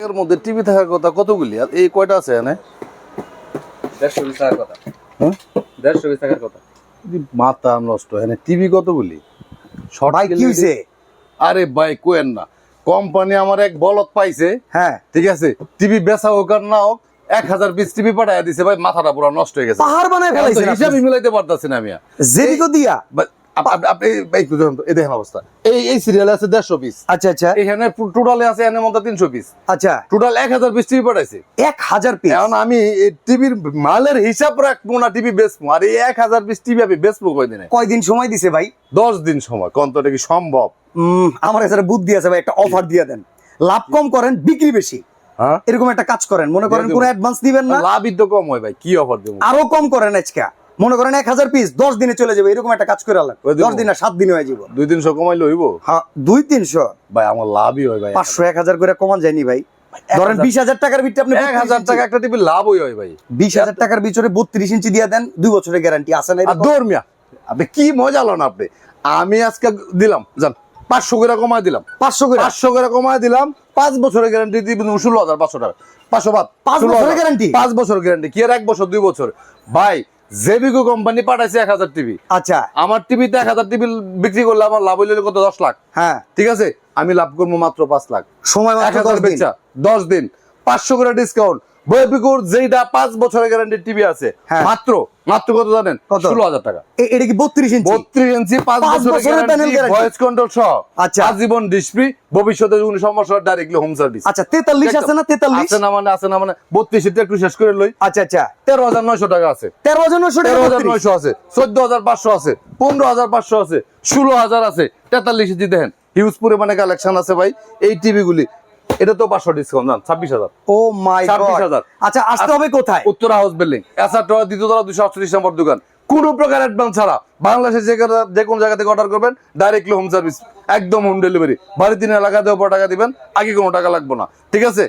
এর মধ্যে টিভি থাকার কথা কতগুলি আর এই কয়টা আছে এখানে? 150 টাকার কথা। হ্যাঁ 150 টাকার কথা। মাথা নষ্ট এখানে টিভি কতগুলি শর্ট ভাই কি হইছে? আরে ভাই কোয়েন না কোম্পানি আমার এক বলদ পাইছে। হ্যাঁ ঠিক আছে টিভি বেচা হোক আর না হোক 1000 পিস টিভি পাঠায় দিছে ভাই মাথাটা পুরো নষ্ট হয়ে গেছে। পাহাড় বানায় ফেলাইছেন আপনি। হিসাবই মিলাইতে পারতাছি না আমি। জেডিকো দিয়া। আপনি এই দেখুন তো, এই দেখেন অবস্থা। এই সিরিয়ালে আছে 150 পিস। আচ্ছা আচ্ছা এখানে টোটালে আছে এর মধ্যে 300 পিস। আচ্ছা টোটাল 1000 পিস টিভি পাঠাইছে। 1000 পিস। এখন আমি এই টিভির মালের হিসাব রাখবো না টিভি বেচবো আর এই 1000 পিস টিভি আমি বেচবো কয়দিনে? কয়দিন সময় দিছে ভাই? 10 দিন সময়। কোন তো এটা কি সম্ভব? আমার কাছে বুদ্ধি আছে ভাই, একটা অফার দিয়ে দেন। লাভ কম করেন, বিক্রি বেশি। হ্যাঁ এরকম একটা কাজ করেন, মনে করেন কোনো অ্যাডভান্স দিবেন না, লাভই তো কম হয় ভাই, কি অফার দেবো? আরো কম করেন। আজকে মনে করেন 1000 পিস 10 দিনে চলে যাবে, এরকম একটা কাজ করে আলাদা। ওই দিবো। 10 দিন না 7 দিন হয়ে যাবে। 2-300 কমাইলে হইব? হ্যাঁ 2-300 ভাই আমার লাভই হয় ভাই। 500-1000 করে কমান যায়নি ভাই? ধরেন 20000 টাকার ভিতরে আপনি 1000 টাকা একটা টিভি লাভই হয় ভাই। 20000 টাকার ভিতরে 32 ইঞ্চি দিয়ে দেন, 2 বছরের গ্যারান্টি আছে না? আর দৌড় মিয়া আপনি কি মজা লন আপনি। আমি আজকে দিলাম জান 500 করে কমায় দিলাম। 500 করে 500 করে কমায় দিলাম। 5 বছরের গ্যারান্টি দিবেন 16500 টাকা। 500 বাদ 5 বছরের গ্যারান্টি। 5 বছর গ্যারান্টি কি আর 1 বছর 2 বছর? ভাই জেবিকো কোম্পানি পাঠাইছে 1000 টিভি। আচ্ছা আমার টিভিতে 1000 টিভি বিক্রি করলে আমার লাভ হইলে কত? 10 লাখ। হ্যাঁ ঠিক আছে আমি লাভ করবো মাত্র 5 লাখ। সময় মাত্র 1000 10 দিন। বেচা 10 দিন 500 করে ডিসকাউন্ট। বয়বিকুর যেটা 5 বছরের গ্যারান্টি টিভি আছে হ্যাঁ। মাত্র কত জানেন? কত? 16000 টাকা। এটা কি 32 ইঞ্চি? 32 ইঞ্চি 5 5 বছরের বছরের panel guarantee, guarantee. Voice control সহ। আচ্ছা। আজীবন ডিসপ্লে, ভবিষ্যতে কোনো সমস্যা ডাইরেক্টলি হোম সার্ভিস। আচ্ছা 43 আছে না? 43 আছে না মানে 32 তে একটু শেষ করে লই। আচ্ছা আচ্ছা 13900 টাকা আছে। 13900 টাকা। 13900 আছে, 14500 আছে, 15500 আছে, 16000 আছে, 43 ইঞ্চি দেখেন হিউজ পরিমাণে কালেকশন আছে ভাই। এই টিভি গুলি এটা তো 500 ডিসকাউন্ট জান 26000। ও মাই গড। 26000। আচ্ছা আসতে হবে কোথায়? Uttara house building, SR tower, দ্বিতীয় তলা, 238 নম্বর দোকান। কোন প্রকার অ্যাডভান্স ছাড়া বাংলাদেশের যে কোন জায়গা থেকে অর্ডার করবেন ডাইরেক্টলি হোম সার্ভিস, একদম হোম ডেলিভারি। বাড়িতে নিয়ে টাকা দেওয়ার পর টাকা দিবেন, আগে কোনো টাকা লাগবে না। ঠিক আছে।